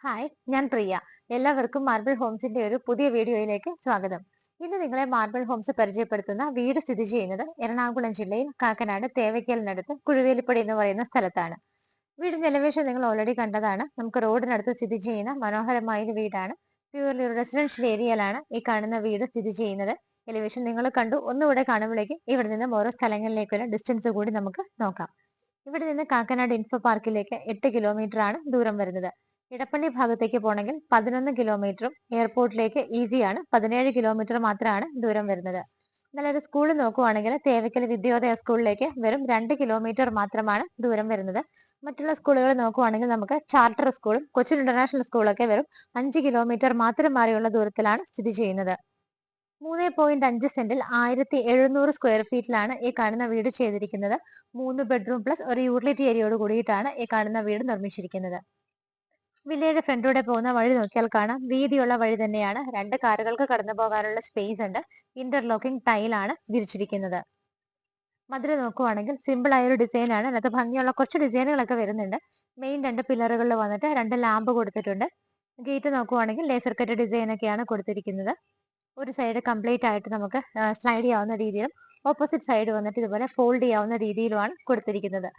Hi, ഞാൻ പ്രിയ. എല്ലാവർക്കും marble ഹോംസിന്റെ ഒരു പുതിയ വീഡിയോയിലേക്ക് സ്വാഗതം. ഇന്ന് നിങ്ങളെ മാർബിൾ ഹോംസ് പരിചയപ്പെടുത്തുന്ന വീട് സ്ഥിതി ചെയ്യുന്നത് എറണാകുളം ജില്ലയിൽ കാക്കനാട് തേവയ്ക്കലിനടുത്ത് കുഴുവേലിപ്പടി എന്ന് പറയുന്ന സ്ഥലത്താണ്. വീടിന്റെ എലിവേഷൻ നിങ്ങൾ ഓൾറെഡി കണ്ടതാണ്. നമുക്ക് റോഡിനടുത്ത് സ്ഥിതി ചെയ്യുന്ന മനോഹരമായ ഒരു വീടാണ്. പ്യൂർലി ഒരു റെസിഡൻഷ്യൽ ഏരിയയിലാണ് ഈ കാണുന്ന വീട് സ്ഥിതി ചെയ്യുന്നത്. എലിവേഷൻ നിങ്ങൾ കണ്ടു. ഒന്നുകൂടെ കാണുമ്പോഴേക്കും ഇവിടെ നിന്നും ഓരോ സ്ഥലങ്ങളിലേക്കുള്ള ഡിസ്റ്റൻസ് കൂടി നമുക്ക് നോക്കാം. ഇവിടെ നിന്ന് കാക്കനാട് ഇൻഫോ പാർക്കിലേക്ക് 8 കിലോമീറ്റർ ആണ് ദൂരം വരുന്നത്. ഇടപ്പള്ളി ഭാഗത്തേക്ക് പോകണമെങ്കിൽ 11 കിലോമീറ്ററും എയർപോർട്ടിലേക്ക് ഈസിയാണ് 17 കിലോമീറ്റർ മാത്രമാണ് ദൂരം വരുന്നത്. നല്ലൊരു സ്കൂൾ നോക്കുവാണെങ്കിൽ തേവയ്ക്കൽ വിദ്യോദയ സ്കൂളിലേക്ക് വെറും 2 കിലോമീറ്റർ മാത്രമാണ് ദൂരം വരുന്നത്. മറ്റുള്ള സ്കൂളുകൾ നോക്കുവാണെങ്കിൽ നമുക്ക് ചാർട്ടർ സ്കൂളും കൊച്ചിൻ ഇന്റർനാഷണൽ സ്കൂളൊക്കെ വെറും 5 കിലോമീറ്റർ മാത്രം മാറിയുള്ള ദൂരത്തിലാണ് സ്ഥിതി ചെയ്യുന്നത്. 3.5 സെന്റിൽ 1700 സ്ക്വയർ ഫീറ്റിലാണ് ഈ കാണുന്ന വീട് ചെയ്തിരിക്കുന്നത്. 3 ബെഡ്റൂം പ്ലസ് ഒരു യൂട്ടിലിറ്റി ഏരിയയോട് കൂടിയിട്ടാണ് ഈ കാണുന്ന വീട് നിർമ്മിച്ചിരിക്കുന്നത്. വില്ലയുടെ ഫ്രണ്ടിലൂടെ പോകുന്ന വഴി നോക്കിയാൽ കാണാം, വീതിയുള്ള വഴി തന്നെയാണ്. 2 കാറുകൾക്ക് കടന്നു പോകാനുള്ള സ്പേസ് ഉണ്ട്. ഇന്റർലോക്കിംഗ് ടൈലാണ് വിരിച്ചിരിക്കുന്നത്. മതിൽ നോക്കുവാണെങ്കിൽ സിമ്പിൾ ആയ ഒരു ഡിസൈൻ ആണ്. അതിനകത്ത് ഭംഗിയുള്ള കുറച്ച് ഡിസൈനുകളൊക്കെ വരുന്നുണ്ട്. മെയിൻ 2 പില്ലറുകളിൽ വന്നിട്ട് 2 ലാമ്പ് കൊടുത്തിട്ടുണ്ട്. ഗേറ്റ് നോക്കുവാണെങ്കിൽ ലേസർ കട്ട് ഡിസൈൻ ഒക്കെയാണ് കൊടുത്തിരിക്കുന്നത്. ഒരു സൈഡ് കംപ്ലീറ്റ് ആയിട്ട് നമുക്ക് സ്ലൈഡ് ചെയ്യാവുന്ന രീതിയിലും ഓപ്പോസിറ്റ് സൈഡ് വന്നിട്ട് ഇതുപോലെ ഫോൾഡ് ചെയ്യാവുന്ന രീതിയിലുമാണ് കൊടുത്തിരിക്കുന്നത്.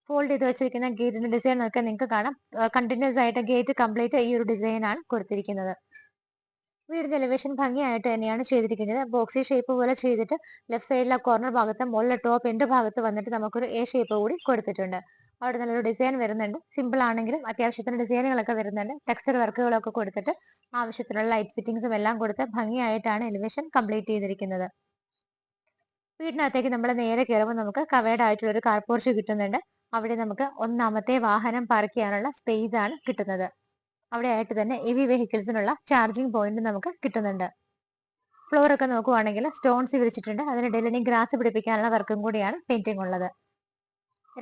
ഫോൾഡ് ചെയ്ത് വെച്ചിരിക്കുന്ന ഗേറ്റിന്റെ ഡിസൈൻ ഒക്കെ നിങ്ങൾക്ക് കാണാം. കണ്ടിന്യൂസ് ആയിട്ട് ഗേറ്റ് കംപ്ലീറ്റ് ഈ ഒരു ഡിസൈൻ ആണ് കൊടുത്തിരിക്കുന്നത്. വീടിന്റെ എലിവേഷൻ ഭംഗിയായിട്ട് തന്നെയാണ് ചെയ്തിരിക്കുന്നത്. ബോക്സി ഷേപ്പ് പോലെ ചെയ്തിട്ട് ലെഫ്റ്റ് സൈഡിലെ കോർണർ ഭാഗത്ത് മുകളിലെ ടോപ്പ് എൻഡ് ഭാഗത്ത് വന്നിട്ട് നമുക്കൊരു എ ഷേപ്പ് കൂടി കൊടുത്തിട്ടുണ്ട്. അവിടെ നല്ലൊരു ഡിസൈൻ വരുന്നുണ്ട്. സിമ്പിൾ ആണെങ്കിലും അത്യാവശ്യത്തിന് ഡിസൈനുകളൊക്കെ വരുന്നുണ്ട്. ടെക്സ്ചർ വർക്കുകളൊക്കെ കൊടുത്തിട്ട് ആവശ്യത്തിനുള്ള ലൈറ്റ് ഫിറ്റിംഗ്സും എല്ലാം കൊടുത്ത് ഭംഗിയായിട്ടാണ് എലിവേഷൻ കംപ്ലീറ്റ് ചെയ്തിരിക്കുന്നത്. വീടിനകത്തേക്ക് നമ്മൾ നേരെ കയറുമ്പോൾ നമുക്ക് കവേർഡ് ആയിട്ടുള്ള ഒരു കാർ പോർച്ച് കിട്ടുന്നുണ്ട്. അവിടെ നമുക്ക് ഒന്നാമത്തെ വാഹനം പാർക്ക് ചെയ്യാനുള്ള സ്പേസ് ആണ് കിട്ടുന്നത്. അവിടെ ആയിട്ട് തന്നെ EV വെഹിക്കിൾസിനുള്ള ചാർജിംഗ് പോയിന്റ് നമുക്ക് കിട്ടുന്നുണ്ട്. ഫ്ലോർ ഒക്കെ നോക്കുവാണെങ്കിൽ സ്റ്റോൺസ് വിരിച്ചിട്ടുണ്ട്. അതിന് ഡെലിനി ഗ്രാസ് പിടിപ്പിക്കാനുള്ള വർക്കും കൂടിയാണ് പെയിന്റിംഗ് ഉള്ളത്.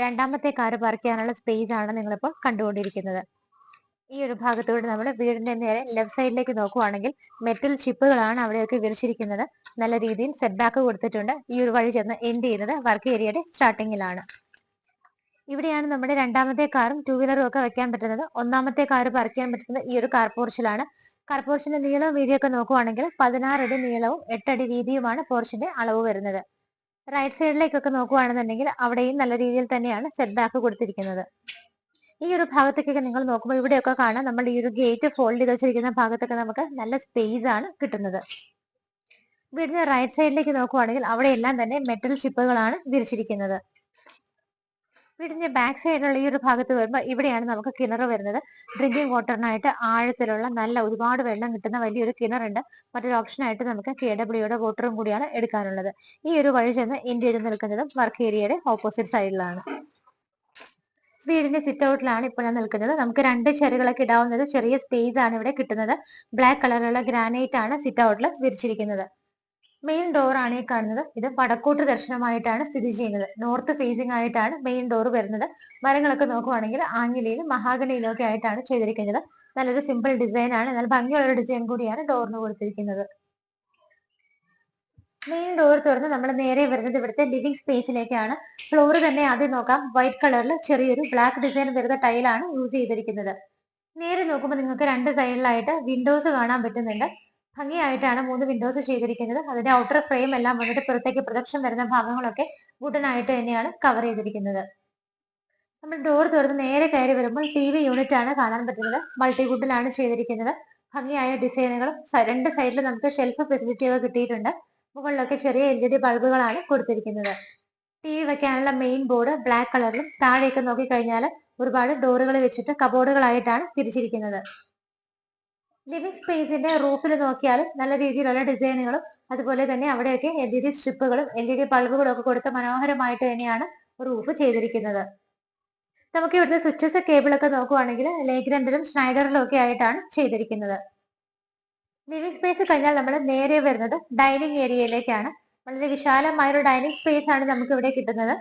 രണ്ടാമത്തെ കാർ പാർക്ക് ചെയ്യാനുള്ള സ്പേസ് ആണ് നിങ്ങളിപ്പോൾ കണ്ടുകൊണ്ടിരിക്കുന്നത്. ഈ ഒരു ഭാഗത്തൂടെ നമ്മൾ വീടിന്റെ നേരെ ലെഫ്റ്റ് സൈഡിലേക്ക് നോക്കുവാണെങ്കിൽ മെറ്റൽ ചിപ്പുകളാണ് അവിടെയൊക്കെ വിരിച്ചിരിക്കുന്നത്. നല്ല രീതിയിൽ സെറ്റ് ബാക്ക് കൊടുത്തിട്ടുണ്ട്. ഈ ഒരു വഴി ചെന്ന് എൻഡ് ചെയ്യുന്നത് വർക്ക് ഏരിയയുടെ സ്റ്റാർട്ടിങ്ങിലാണ്. ഇവിടെയാണ് നമ്മുടെ രണ്ടാമത്തെ കാറും 2 വീലറും ഒക്കെ വെക്കാൻ പറ്റുന്നത്. ഒന്നാമത്തെ കാർ പാർക്ക് ചെയ്യാൻ പറ്റുന്നത് ഈ ഒരു കാർ പോർച്ചിലാണ്. കാർ പോർച്ചിന്റെ നീളവും വീതിയൊക്കെ നോക്കുവാണെങ്കിൽ 16 അടി നീളവും 8 അടി വീതിയുമാണ് പോർച്ചിന്റെ അളവ് വരുന്നത്. റൈറ്റ് സൈഡിലേക്കൊക്കെ നോക്കുവാണെന്നുണ്ടെങ്കിൽ അവിടെയും നല്ല രീതിയിൽ തന്നെയാണ് സെറ്റ് ബാക്ക് കൊടുത്തിരിക്കുന്നത്. ഈ ഒരു ഭാഗത്തേക്കൊക്കെ നിങ്ങൾ നോക്കുമ്പോൾ ഇവിടെയൊക്കെ കാണാം, നമ്മൾ ഈ ഒരു ഗേറ്റ് ഫോൾഡ് ചെയ്ത് വെച്ചിരിക്കുന്ന ഭാഗത്തൊക്കെ നമുക്ക് നല്ല സ്പേസ് ആണ് കിട്ടുന്നത്. വീടിന്റെ റൈറ്റ് സൈഡിലേക്ക് നോക്കുവാണെങ്കിൽ അവിടെയെല്ലാം തന്നെ മെറ്റൽ ചിപ്പുകളാണ് വിരിച്ചിരിക്കുന്നത്. വീടിന്റെ ബാക്ക് സൈഡിലുള്ള ഈ ഒരു ഭാഗത്ത് വരുമ്പോൾ ഇവിടെയാണ് നമുക്ക് കിണർ വരുന്നത്. ഡ്രിങ്കിങ് വാട്ടറിനായിട്ട് ആഴത്തിലുള്ള നല്ല ഒരുപാട് വെള്ളം കിട്ടുന്ന വലിയൊരു കിണറുണ്ട്. മറ്റൊരു ഓപ്ഷനായിട്ട് നമുക്ക് KWയുടെ വാട്ടറും കൂടിയാണ് എടുക്കാനുള്ളത്. ഈ ഒരു വഴി ചെന്ന് എൻഡ് ചെയ്ത് നിൽക്കുന്നതും വർക്ക് ഏരിയയുടെ ഓപ്പോസിറ്റ് സൈഡിലാണ്. വീടിന്റെ സിറ്റ് ഔട്ടിലാണ് ഇപ്പോൾ ഞാൻ നിൽക്കുന്നത്. നമുക്ക് 2 ചെയറുകളൊക്കെ ഇടാവുന്ന ഒരു ചെറിയ സ്പേസ് ആണ് ഇവിടെ കിട്ടുന്നത്. ബ്ലാക്ക് കളറിലുള്ള ഗ്രാനൈറ്റ് ആണ് സിറ്റ് ഔട്ടിൽ വിരിച്ചിരിക്കുന്നത്. മെയിൻ ഡോർ ആണ് ഈ കാണുന്നത്. ഇത് വടക്കോട്ട് ദർശനമായിട്ടാണ് സ്ഥിതി ചെയ്യുന്നത്. നോർത്ത് ഫേസിംഗ് ആയിട്ടാണ് മെയിൻ ഡോർ വരുന്നത്. മരങ്ങളൊക്കെ നോക്കുവാണെങ്കിൽ ആഞ്ഞിലിയിലും മഹാഗണിയിലും ഒക്കെ ആയിട്ടാണ് ചെയ്തിരിക്കുന്നത്. നല്ലൊരു സിമ്പിൾ ഡിസൈൻ ആണ്. എന്നാൽ ഭംഗിയുള്ള ഒരു ഡിസൈൻ കൂടിയാണ് ഡോറിന് കൊടുത്തിരിക്കുന്നത്. മെയിൻ ഡോർ തുറന്ന് നമ്മൾ നേരെ വരുന്നത് ഇവിടുത്തെ ലിവിംഗ് സ്പേസിലേക്കാണ്. ഫ്ലോർ തന്നെ ആദ്യം നോക്കാം. വൈറ്റ് കളറിൽ ചെറിയൊരു ബ്ലാക്ക് ഡിസൈൻ വരുന്ന ടൈലാണ് യൂസ് ചെയ്തിരിക്കുന്നത്. നേരെ നോക്കുമ്പോൾ നിങ്ങൾക്ക് 2 സൈഡിലായിട്ട് വിൻഡോസ് കാണാൻ പറ്റുന്നുണ്ട്. ഭംഗിയായിട്ടാണ് 3 വിൻഡോസ് ചെയ്തിരിക്കുന്നത്. അതിന്റെ ഔട്ടർ ഫ്രെയിം എല്ലാം വന്നിട്ട് പുറത്തേക്ക് പ്രൊജക്ഷൻ വരുന്ന ഭാഗങ്ങളൊക്കെ വുഡൻ ആയിട്ട് തന്നെയാണ് കവർ ചെയ്തിരിക്കുന്നത്. നമ്മൾ ഡോർ തുറന്ന് നേരെ കയറി വരുമ്പോൾ TV യൂണിറ്റ് ആണ് കാണാൻ പറ്റുന്നത്. മൾട്ടിവുഡിലാണ് ചെയ്തിരിക്കുന്നത്. ഭംഗിയായ ഡിസൈനുകളും 2 സൈഡിൽ നമുക്ക് ഷെൽഫ് ഫെസിലിറ്റികൾ കിട്ടിയിട്ടുണ്ട്. മുകളിലൊക്കെ ചെറിയ LED ബൾബുകളാണ് കൊടുത്തിരിക്കുന്നത്. TV വെക്കാനുള്ള മെയിൻ ബോർഡ് ബ്ലാക്ക് കളറിലും താഴേക്ക് നോക്കിക്കഴിഞ്ഞാൽ ഒരുപാട് ഡോറുകൾ വെച്ചിട്ട് കബോർഡുകളായിട്ടാണ് തിരിച്ചിരിക്കുന്നത്. ലിവിംഗ് സ്പേസിന്റെ റൂഫിൽ നോക്കിയാലും നല്ല രീതിയിലുള്ള ഡിസൈനുകളും അതുപോലെ തന്നെ അവിടെയൊക്കെ LED സ്ട്രിപ്പുകളും LED ബൾബുകളും ഒക്കെ കൊടുത്ത് മനോഹരമായിട്ട് തന്നെയാണ് റൂഫ് ചെയ്തിരിക്കുന്നത്. നമുക്ക് ഇവിടുത്തെ സ്വിച്ചസ് കേബിൾ ഒക്കെ നോക്കുവാണെങ്കിൽ ലേഗ്രൻഡിലും സ്നൈഡറിലും ഒക്കെ ആയിട്ടാണ് ചെയ്തിരിക്കുന്നത്. ലിവിംഗ് സ്പേസ് കഴിഞ്ഞാൽ നമ്മൾ നേരെ വരുന്നത് ഡൈനിങ് ഏരിയയിലേക്കാണ്. വളരെ വിശാലമായ ഒരു ഡൈനിങ് സ്പേസ് ആണ് നമുക്ക് ഇവിടെ കിട്ടുന്നത്.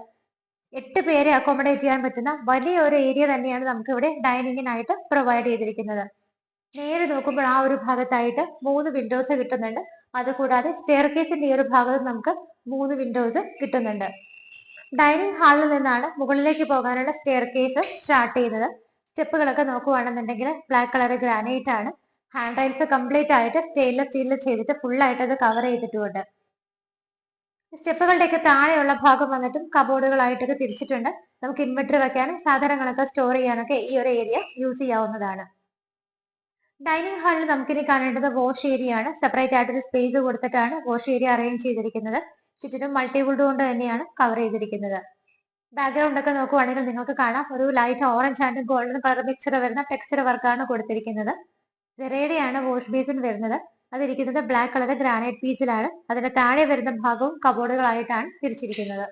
8 പേരെ അക്കോമഡേറ്റ് ചെയ്യാൻ പറ്റുന്ന വലിയ ഒരു ഏരിയ തന്നെയാണ് നമുക്ക് ഇവിടെ ഡൈനിങ്ങിനായിട്ട് പ്രൊവൈഡ് ചെയ്തിരിക്കുന്നത്. നേരെ നോക്കുമ്പോൾ ആ ഒരു ഭാഗത്തായിട്ട് 3 വിൻഡോസ് കിട്ടുന്നുണ്ട്. അതുകൂടാതെ സ്റ്റെയർ കേസിന്റെ ഈ ഒരു ഭാഗത്ത് നമുക്ക് 3 വിൻഡോസ് കിട്ടുന്നുണ്ട്. ഡൈനിങ് ഹാളിൽ നിന്നാണ് മുകളിലേക്ക് പോകാനുള്ള സ്റ്റെയർ കേസ് സ്റ്റാർട്ട് ചെയ്യുന്നത്. സ്റ്റെപ്പുകളൊക്കെ നോക്കുവാണെന്നുണ്ടെങ്കിൽ ബ്ലാക്ക് കളർ ഗ്രാനൈറ്റ് ആണ്. ഹാൻഡ് റൈൽസ് കംപ്ലീറ്റ് ആയിട്ട് സ്റ്റെയിൻലെസ് സ്റ്റീലിൽ ചെയ്തിട്ട് ഫുൾ ആയിട്ട് അത് കവർ ചെയ്തിട്ടുമുണ്ട്. സ്റ്റെപ്പുകളുടെയൊക്കെ താഴെയുള്ള ഭാഗം വന്നിട്ടും കബോർഡുകളായിട്ടൊക്കെ തിരിച്ചിട്ടുണ്ട്. നമുക്ക് ഇൻവെർട്ടർ വെക്കാനും സാധനങ്ങളൊക്കെ സ്റ്റോർ ചെയ്യാനൊക്കെ ഈ ഒരു ഏരിയ യൂസ് ചെയ്യാവുന്നതാണ്. ഡൈനിങ് ഹാളിൽ നമുക്കിനി കാണേണ്ടത് വാഷ് ഏരിയ ആണ്. സെപ്പറേറ്റ് ആയിട്ടൊരു സ്പേസ് കൊടുത്തിട്ടാണ് വാഷ് ഏരിയ അറേഞ്ച് ചെയ്തിരിക്കുന്നത്. ചുറ്റിനും മൾട്ടിവുഡ് കൊണ്ട് തന്നെയാണ് കവർ ചെയ്തിരിക്കുന്നത്. ബാക്ക്ഗ്രൗണ്ട് ഒക്കെ നോക്കുവാണെങ്കിൽ നിങ്ങൾക്ക് കാണാം ഒരു light orange and golden colour mixer വരുന്ന ടെക്സ്ചർ വർക്കാണ് കൊടുത്തിരിക്കുന്നത്. സെറേഡയാണ് വാഷ് ബേസിൻ വരുന്നത്. അതിരിക്കുന്നത് ബ്ലാക്ക് കളർ ഗ്രാനൈറ്റ് പീസിലാണ്. അതിന്റെ താഴെ വരുന്ന ഭാഗവും കബോർഡുകളായിട്ടാണ് തിരിച്ചിരിക്കുന്നത്.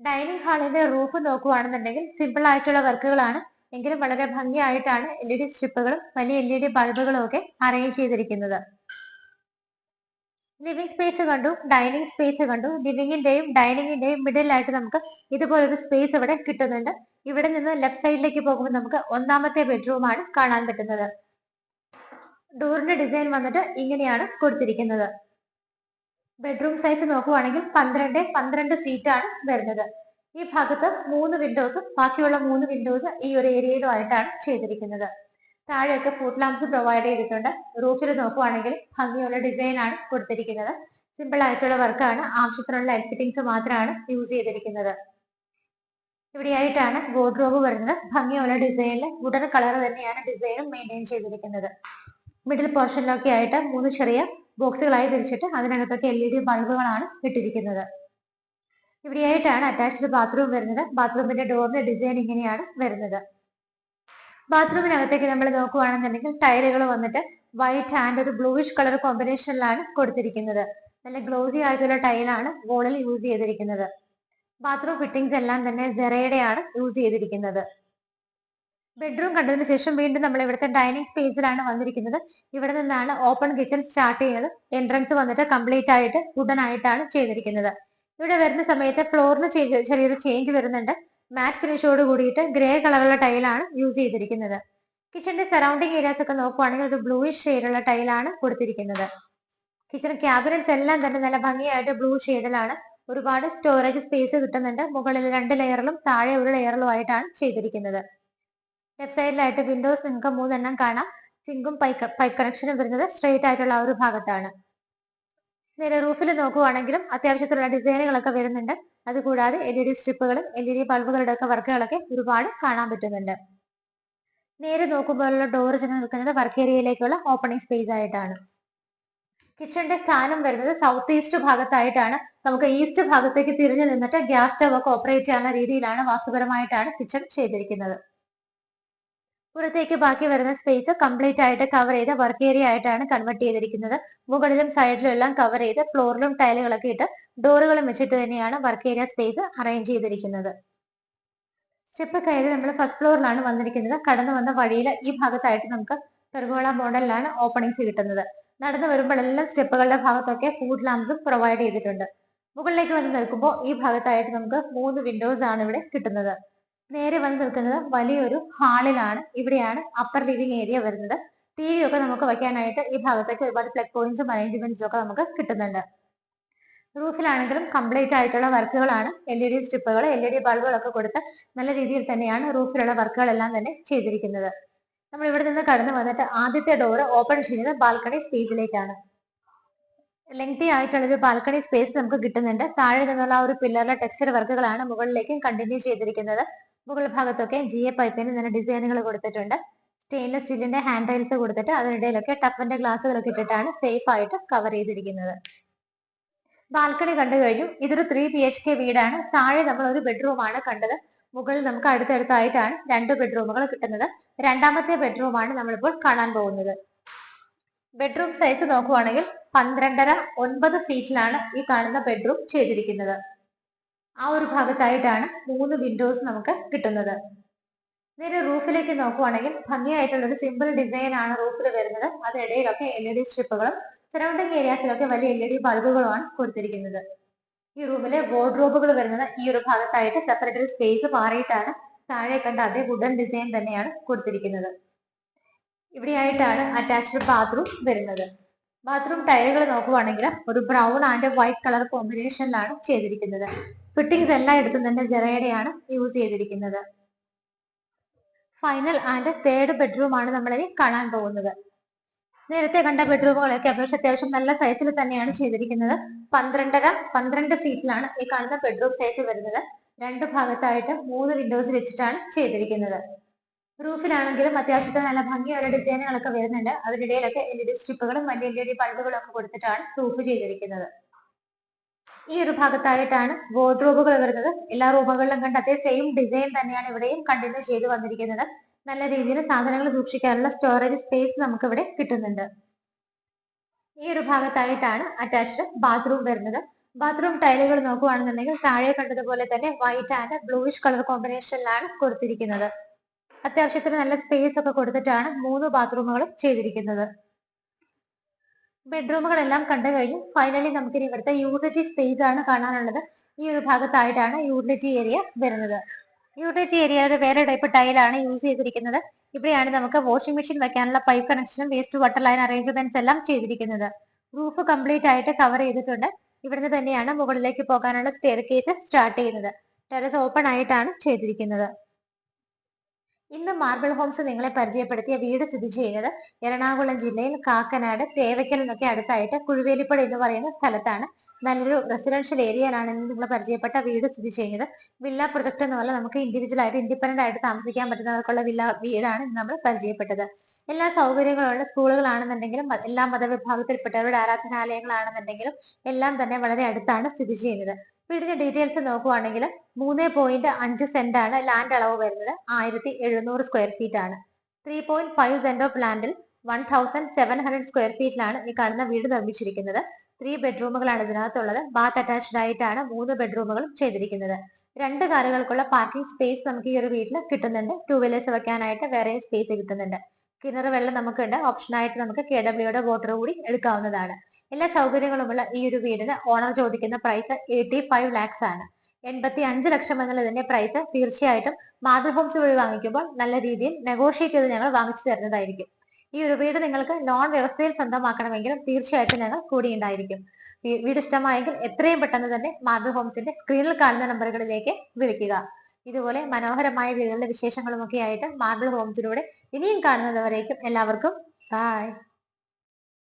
ഡൈനിങ് ഹാളിന്റെ റൂഫ് നോക്കുവാണെന്നുണ്ടെങ്കിൽ സിമ്പിൾ ആയിട്ടുള്ള വർക്കുകളാണ്, എങ്കിലും വളരെ ഭംഗിയായിട്ടാണ് LED സ്ട്രിപ്പുകളും വലിയ LED ബൾബുകളും ഒക്കെ അറേഞ്ച് ചെയ്തിരിക്കുന്നത്. ലിവിംഗ് സ്പേസ് കണ്ടു, ഡൈനിങ് സ്പേസ് കണ്ടു. ലിവിംഗിന്റെയും ഡൈനിങ്ങിന്റെയും മിഡിലായിട്ട് നമുക്ക് ഇതുപോലൊരു സ്പേസ് ഇവിടെ കിട്ടുന്നുണ്ട്. ഇവിടെ നിന്ന് ലെഫ്റ്റ് സൈഡിലേക്ക് പോകുമ്പോൾ നമുക്ക് ഒന്നാമത്തെ ബെഡ്റൂം ആണ് കാണാൻ പറ്റുന്നത്. ഡോറിന്റെ ഡിസൈൻ വന്നിട്ട് ഇങ്ങനെയാണ് കൊടുത്തിരിക്കുന്നത്. ബെഡ്റൂം സൈസ് നോക്കുവാണെങ്കിൽ 12 ഫീറ്റ് ആണ് വരുന്നത്. ഈ ഭാഗത്ത് 3 വിൻഡോസും ബാക്കിയുള്ള 3 വിൻഡോസ് ഈ ഒരു ഏരിയയിലും ആയിട്ടാണ് ചെയ്തിരിക്കുന്നത്. താഴെയൊക്കെ ഫുഡ് ലാംപ്സ് പ്രൊവൈഡ് ചെയ്തിട്ടുണ്ട്. റൂഫിൽ നോക്കുവാണെങ്കിൽ ഭംഗിയുള്ള ഡിസൈൻ ആണ് കൊടുത്തിരിക്കുന്നത്. സിമ്പിൾ ആയിട്ടുള്ള വർക്കാണ്, ആവശ്യത്തിനുള്ള ലൈറ്റ് ഫിറ്റിംഗ്സ് മാത്രമാണ് യൂസ് ചെയ്തിരിക്കുന്നത്. ഇവിടെയായിട്ടാണ് വാർഡ്രോബ് വരുന്നത്. ഭംഗിയുള്ള ഡിസൈനിൽ വുഡൻ കളർ തന്നെയാണ് ഡിസൈനും മെയിൻറ്റെയിൻ ചെയ്തിരിക്കുന്നത്. മിഡിൽ പോർഷനിലൊക്കെ ആയിട്ട് 3 ചെറിയ ബോക്സുകളായി തിരിച്ചിട്ട് അതിനകത്തൊക്കെ LED ബൾബുകളാണ് ഇട്ടിരിക്കുന്നത്. ഇവിടെയായിട്ടാണ് അറ്റാച്ച്ഡ് ബാത്റൂം വരുന്നത്. ബാത്റൂമിന്റെ ഡോറിന്റെ ഡിസൈൻ ഇങ്ങനെയാണ് വരുന്നത്. ബാത്റൂമിനകത്തേക്ക് നമ്മൾ നോക്കുവാണെന്നുണ്ടെങ്കിൽ ടൈലുകൾ വന്നിട്ട് വൈറ്റ് ആൻഡ് ഒരു ബ്ലൂയിഷ് കളർ കോമ്പിനേഷനിലാണ് കൊടുത്തിരിക്കുന്നത്. നല്ല ഗ്ലോസി ആയിട്ടുള്ള ടൈലാണ് വോളിൽ യൂസ് ചെയ്തിരിക്കുന്നത്. ബാത്റൂം ഫിറ്റിംഗ്സ് എല്ലാം തന്നെ സെറയുടെ യൂസ് ചെയ്തിരിക്കുന്നത്. ബെഡ്റൂം കണ്ടതിന് ശേഷം വീണ്ടും നമ്മൾ ഇവിടുത്തെ ഡൈനിങ് സ്പേസിലാണ് വന്നിരിക്കുന്നത്. ഇവിടെ നിന്നാണ് ഓപ്പൺ കിച്ചൺ സ്റ്റാർട്ട് ചെയ്യുന്നത്. എൻട്രൻസ് വന്നിട്ട് കംപ്ലീറ്റ് ആയിട്ട് വുഡൻ ആയിട്ടാണ് ചെയ്തിരിക്കുന്നത്. ഇവിടെ വരുന്ന സമയത്ത് ഫ്ലോറിന് ചെറിയൊരു ചേഞ്ച് വരുന്നുണ്ട്. മാറ്റ് ഫിനിഷോട് കൂടിയിട്ട് ഗ്രേ കളറുള്ള ടൈലാണ് യൂസ് ചെയ്തിരിക്കുന്നത്. കിച്ചണിന്റെ സറൗണ്ടിങ് ഏരിയാസ് ഒക്കെ നോക്കുവാണെങ്കിൽ ഒരു ബ്ലൂയിഷ് ഷെയ്ഡുള്ള ടൈലാണ് കൊടുത്തിരിക്കുന്നത്. കിച്ചൺ ക്യാബിനറ്റ്സ് എല്ലാം തന്നെ നല്ല ഭംഗിയായിട്ട് ബ്ലൂ ഷെയ്ഡിലാണ്. ഒരുപാട് സ്റ്റോറേജ് സ്പേസ് കിട്ടുന്നുണ്ട്. മുകളിൽ 2 ലെയറിലും താഴെ 1 ലെയറിലും ആയിട്ടാണ് ചെയ്തിരിക്കുന്നത്. ലെഫ്റ്റ് സൈഡിലായിട്ട് വിൻഡോസ് നിങ്ങൾക്ക് 3 കാണാം. സിങ്കും പൈപ്പ് കണക്ഷനും വരുന്നത് സ്ട്രെയിറ്റ് ആയിട്ടുള്ള ഒരു ഭാഗത്താണ്. നേരെ റൂഫിൽ നോക്കുവാണെങ്കിലും അത്യാവശ്യത്തിലുള്ള ഡിസൈനുകളൊക്കെ വരുന്നുണ്ട്. അതുകൂടാതെ LED സ്ട്രിപ്പുകളും LED ബൾബുകളുടെ ഒക്കെ വർക്കുകളൊക്കെ ഒരുപാട് കാണാൻ പറ്റുന്നുണ്ട്. നേരെ നോക്കുമ്പോഴുള്ള ഡോർ ചെന്ന് നിൽക്കുന്നത് വർക്ക് ഏരിയയിലേക്കുള്ള ഓപ്പണിംഗ് സ്പേസ് ആയിട്ടാണ്. കിച്ചണിന്റെ സ്ഥാനം വരുന്നത് സൗത്ത് ഈസ്റ്റ് ഭാഗത്തായിട്ടാണ്. നമുക്ക് ഈസ്റ്റ് ഭാഗത്തേക്ക് തിരിഞ്ഞു നിന്നിട്ട് ഗ്യാസ് സ്റ്റവ് ഒക്കെ ഓപ്പറേറ്റ് ചെയ്യാനുള്ള രീതിയിലാണ് വാസ്തുപരമായിട്ടാണ് കിച്ചൺ ചെയ്തിരിക്കുന്നത്. പുറത്തേക്ക് ബാക്കി വരുന്ന സ്പേസ് കംപ്ലീറ്റ് ആയിട്ട് കവർ ചെയ്ത് വർക്ക് ഏരിയ ആയിട്ടാണ് കൺവേർട്ട് ചെയ്തിരിക്കുന്നത്. മുകളിലും സൈഡിലും എല്ലാം കവർ ചെയ്ത് ഫ്ലോറിലും ടൈലുകളൊക്കെ ഇട്ട് ഡോറുകളും വെച്ചിട്ട് തന്നെയാണ് വർക്ക് ഏരിയ സ്പേസ് അറേഞ്ച് ചെയ്തിരിക്കുന്നത്. സ്റ്റെപ്പ് കയറി നമ്മൾ ഫസ്റ്റ് ഫ്ലോറിലാണ് വന്നിരിക്കുന്നത്. കടന്നു വന്ന വഴിയിൽ ഈ ഭാഗത്തായിട്ട് നമുക്ക് പെർഗോള മോഡലിലാണ് ഓപ്പണിങ്സ് കിട്ടുന്നത്. നടന്നു വരുമ്പോൾ എല്ലാം സ്റ്റെപ്പുകളുടെ ഭാഗത്തൊക്കെ ഫുഡ് ലാംപ്സും പ്രൊവൈഡ് ചെയ്തിട്ടുണ്ട്. മുകളിലേക്ക് വന്ന് നിൽക്കുമ്പോൾ ഈ ഭാഗത്തായിട്ട് നമുക്ക് 3 വിൻഡോസ് ആണ് ഇവിടെ കിട്ടുന്നത്. നേരെ വന്ന് നിൽക്കുന്നത് വലിയൊരു ഹാളിലാണ്. ഇവിടെയാണ് അപ്പർ ലിവിംഗ് ഏരിയ വരുന്നത്. TV ഒക്കെ നമുക്ക് വയ്ക്കാനായിട്ട് ഈ ഭാഗത്തേക്ക് ഒരുപാട് പ്ലഗ് പോയിന്റ്സും അറേഞ്ച്മെന്റ്സും ഒക്കെ നമുക്ക് കിട്ടുന്നുണ്ട്. റൂഫിലാണെങ്കിലും കംപ്ലീറ്റ് ആയിട്ടുള്ള വർക്കുകളാണ്. LED സ്ട്രിപ്പുകൾ LED ബൾബുകളൊക്കെ കൊടുത്ത് നല്ല രീതിയിൽ തന്നെയാണ് റൂഫിലുള്ള വർക്കുകളെല്ലാം തന്നെ ചെയ്തിരിക്കുന്നത്. നമ്മൾ ഇവിടെ നിന്ന് കടന്നു വന്നിട്ട് ആദ്യത്തെ ഡോർ ഓപ്പൺ ചെയ്യുന്നത് ബാൽക്കണി സ്പേസിലേക്കാണ്. ലെങ്തി ആയിട്ടുള്ള ഒരു ബാൽക്കണി സ്പേസ് നമുക്ക് കിട്ടുന്നുണ്ട്. താഴെ നിന്നുള്ള ഒരു പില്ലറിലെ ടെക്സ്ചർ വർക്കുകളാണ് മുകളിലേക്കും കണ്ടിന്യൂ ചെയ്തിരിക്കുന്നത്. മുകൾ ഭാഗത്തൊക്കെ GA പൈപ്പിന് നല്ല ഡിസൈനുകൾ കൊടുത്തിട്ടുണ്ട്. സ്റ്റെയിൻലെസ് സ്റ്റീലിന്റെ ഹാൻഡ് റൈൽസ് കൊടുത്തിട്ട് അതിനിടയിലൊക്കെ ടഫിന്റെ ഗ്ലാസുകളൊക്കെ ഇട്ടിട്ടാണ് സേഫ് ആയിട്ട് കവർ ചെയ്തിരിക്കുന്നത്. ബാൽക്കണി കണ്ടു കഴിഞ്ഞു. ഇതൊരു 3 BHK വീടാണ്. താഴെ നമ്മൾ ഒരു ബെഡ്റൂം ആണ് കണ്ടത്. മുകളിൽ നമുക്ക് അടുത്തടുത്തായിട്ടാണ് 2 ബെഡ്റൂമുകൾ കിട്ടുന്നത്. രണ്ടാമത്തെ ബെഡ്റൂമാണ് നമ്മളിപ്പോൾ കാണാൻ പോകുന്നത്. ബെഡ്റൂം സൈസ് നോക്കുവാണെങ്കിൽ 12.5 9 ഫീറ്റിലാണ് ഈ കാണുന്ന ബെഡ്റൂം ചെയ്തിരിക്കുന്നത്. ആ ഒരു ഭാഗത്തായിട്ടാണ് 3 വിൻഡോസ് നമുക്ക് കിട്ടുന്നത്. നേരെ റൂഫിലേക്ക് നോക്കുവാണെങ്കിൽ ഭംഗിയായിട്ടുള്ള ഒരു സിമ്പിൾ ഡിസൈൻ ആണ് റൂഫിൽ വരുന്നത്. അതിനിടയിലൊക്കെ LED സ്ട്രിപ്പുകളും സറൗണ്ടിങ് ഏരിയാസിലൊക്കെ വലിയ LED ബൾബുകളുമാണ് കൊടുത്തിരിക്കുന്നത്. ഈ റൂമിലെ വാർഡ്രോബുകൾ വരുന്നത് ഈ ഒരു ഭാഗത്തായിട്ട് സെപ്പറേറ്റ് ഒരു സ്പേസ് മാറിയിട്ടാണ് താഴെ കണ്ട അതേ വുഡൻ ഡിസൈൻ തന്നെയാണ് കൊടുത്തിരിക്കുന്നത്. ഇവിടെയായിട്ടാണ് അറ്റാച്ച്ഡ് ബാത്റൂം വരുന്നത്. ബാത്റൂം ടൈലുകൾ നോക്കുവാണെങ്കിൽ ഒരു ബ്രൗൺ ആൻഡ് വൈറ്റ് കളർ കോമ്പിനേഷനിലാണ് ചെയ്തിരിക്കുന്നത്. ഫിറ്റിംഗ്സ് എല്ലായിടത്തും തന്നെ ജെറയുടെയാണ് യൂസ് ചെയ്തിരിക്കുന്നത്. ഫൈനൽ ആൻഡ് തേർഡ് ബെഡ്റൂം ആണ് നമ്മളിനി കാണാൻ പോകുന്നത്. നേരത്തെ കണ്ട ബെഡ്റൂമുകളൊക്കെ അത്യാവശ്യം നല്ല സൈസിൽ തന്നെയാണ് ചെയ്തിരിക്കുന്നത്. 12 ഫീറ്റിലാണ് ഈ കാണുന്ന ബെഡ്റൂം സൈസ് വരുന്നത്. 2 ഭാഗത്തായിട്ട് 3 വിൻഡോസ് വെച്ചിട്ടാണ് ചെയ്തിരിക്കുന്നത്. റൂഫിലാണെങ്കിലും അത്യാവശ്യത്തെ നല്ല ഭംഗിയുള്ള ഡിസൈനുകളൊക്കെ വരുന്നുണ്ട്. അതിനിടയിലൊക്കെ LED സ്ട്രിപ്പുകളും വലിയ LED ബൾബുകളും ഒക്കെ കൊടുത്തിട്ടാണ് റൂഫ് ചെയ്തിരിക്കുന്നത്. ഈ ഒരു ഭാഗത്തായിട്ടാണ് വാർഡ്രോബുകൾ വരുന്നത്. എല്ലാ റൂമുകളിലും കണ്ട അതേ സെയിം ഡിസൈൻ തന്നെയാണ് ഇവിടെയും കണ്ടിന്യൂ ചെയ്ത് വന്നിരിക്കുന്നത്. നല്ല രീതിയിൽ സാധനങ്ങൾ സൂക്ഷിക്കാനുള്ള സ്റ്റോറേജ് സ്പേസ് നമുക്ക് ഇവിടെ കിട്ടുന്നുണ്ട്. ഈ ഒരു ഭാഗത്തായിട്ടാണ് അറ്റാച്ച്ഡ് ബാത്റൂം വരുന്നത്. ബാത്റൂം ടൈലുകൾ നോക്കുകയാണെന്നുണ്ടെങ്കിൽ താഴെ കണ്ടതുപോലെ തന്നെ വൈറ്റ് ആൻഡ് ബ്ലൂയിഷ് കളർ കോമ്പിനേഷനിലാണ് കൊടുത്തിരിക്കുന്നത്. അത്യാവശ്യത്തിന് നല്ല സ്പേസ് ഒക്കെ കൊടുത്തിട്ടാണ് 3 ബാത്റൂമുകളും ചെയ്തിരിക്കുന്നത്. ബെഡ്റൂമുകളെല്ലാം കണ്ടു കഴിഞ്ഞു. ഫൈനലി നമുക്ക് ഇവിടുത്തെ യൂട്ടിലിറ്റി സ്പേസ് ആണ് കാണാനുള്ളത്. ഈ ഒരു ഭാഗത്തായിട്ടാണ് യൂട്ടിലിറ്റി ഏരിയ വരുന്നത്. യൂട്ടിലിറ്റി ഏരിയയുടെ വേറെ ടൈപ്പ് ടൈലാണ് യൂസ് ചെയ്തിരിക്കുന്നത്. ഇവിടെയാണ് നമുക്ക് വാഷിംഗ് മെഷീൻ വെക്കാനുള്ള പൈപ്പ് കണക്ഷനും വേസ്റ്റ് വാട്ടർ ലൈൻ അറേഞ്ച്മെന്റ്സ് എല്ലാം ചെയ്തിരിക്കുന്നത്. റൂഫ് കംപ്ലീറ്റ് ആയിട്ട് കവർ ചെയ്തിട്ടുണ്ട്. ഇവിടുന്ന് തന്നെയാണ് മുകളിലേക്ക് പോകാനുള്ള സ്റ്റെയർകേസ് സ്റ്റാർട്ട് ചെയ്യുന്നത്. ടെറസ് ഓപ്പൺ ആയിട്ടാണ് ചെയ്തിരിക്കുന്നത്. ഇന്ന് മാർബിൾ ഹോംസ് നിങ്ങളെ പരിചയപ്പെടുത്തിയ വീട് സ്ഥിതി ചെയ്യുന്നത് എറണാകുളം ജില്ലയിൽ കാക്കനാട് തേവയ്ക്കലിനൊക്കെ അടുത്തായിട്ട് കുഴുവേലിപ്പടി എന്ന് പറയുന്ന സ്ഥലത്താണ്. നല്ലൊരു റെസിഡൻഷ്യൽ ഏരിയയിലാണ് ഇന്ന് നിങ്ങൾ പരിചയപ്പെട്ട വീട് സ്ഥിതി ചെയ്യുന്നത്. വില്ല പ്രൊജക്ട് എന്ന് പറഞ്ഞാൽ നമുക്ക് ഇൻഡിവിജ്വൽ ആയിട്ട് ഇൻഡിപെൻഡന്റ് ആയിട്ട് താമസിക്കാൻ പറ്റുന്നവർക്കുള്ള വീടാണ് നമ്മൾ പരിചയപ്പെട്ടത്. എല്ലാ സൗകര്യങ്ങളുള്ള സ്കൂളുകളാണെന്നുണ്ടെങ്കിലും എല്ലാ മതവിഭാഗത്തിൽപ്പെട്ടവരുടെ ആരാധനാലയങ്ങളാണെന്നുണ്ടെങ്കിലും എല്ലാം തന്നെ വളരെ അടുത്താണ് സ്ഥിതി ചെയ്യുന്നത്. വീടിന്റെ ഡീറ്റെയിൽസ് നോക്കുവാണെങ്കിൽ 3.5 സെന്റ് ആണ് ലാൻഡ് അളവ് വരുന്നത്. 1700 സ്ക്വയർ ഫീറ്റ് ആണ്. 3.5 സെന്റ് ഓഫ് ലാൻഡിൽ 1700 സ്ക്വയർ ഫീറ്റിലാണ് ഈ കാണുന്ന വീട് നിർമ്മിച്ചിരിക്കുന്നത്. 3 ബെഡ്റൂമുകളാണ് ഇതിനകത്തുള്ളത്. ബാത്ത് അറ്റാച്ച്ഡ് ആയിട്ടാണ് 3 ബെഡ്റൂമുകളും ചെയ്തിരിക്കുന്നത്. 2 കാറുകൾക്കുള്ള പാർക്കിംഗ് സ്പേസ് നമുക്ക് ഈ ഒരു വീട്ടിൽ കിട്ടുന്നുണ്ട്. 2 വീലേഴ്സ് വെക്കാനായിട്ട് വേറെ സ്പേസ് കിട്ടുന്നുണ്ട്. കിണർ വെള്ളം നമുക്കുണ്ട്. ഓപ്ഷനായിട്ട് നമുക്ക് KWയുടെ വാട്ടർ കൂടി എടുക്കാവുന്നതാണ്. എല്ലാ സൗകര്യങ്ങളുമുള്ള ഈ ഒരു വീടിന് ഓണർ ചോദിക്കുന്ന പ്രൈസ് 85 lakhs ആണ്. 85 ലക്ഷം എന്നുള്ളതിന്റെ പ്രൈസ് തീർച്ചയായിട്ടും മാർബിൾ ഹോംസ് വഴി വാങ്ങിക്കുമ്പോൾ നല്ല രീതിയിൽ നെഗോഷിയേറ്റ് ചെയ്ത് ഞങ്ങൾ വാങ്ങിച്ചു തരുന്നതായിരിക്കും. ഈ ഒരു വീട് നിങ്ങൾക്ക് ലോൺ വ്യവസ്ഥയിൽ സ്വന്തമാക്കണമെങ്കിലും തീർച്ചയായിട്ടും ഞങ്ങൾ കൂടിയുണ്ടായിരിക്കും. വീട് ഇഷ്ടമായെങ്കിൽ എത്രയും പെട്ടെന്ന് തന്നെ മാർബിൾ ഹോംസിന്റെ സ്ക്രീനിൽ കാണുന്ന നമ്പറുകളിലേക്ക് വിളിക്കുക. ഇതുപോലെ മനോഹരമായ വീടുകളുടെ വിശേഷങ്ങളുമൊക്കെ ആയിട്ട് മാർബിൾ ഹോംസിലൂടെ ഇനിയും കാണുന്നതുവരേക്കും എല്ലാവർക്കും ബൈ.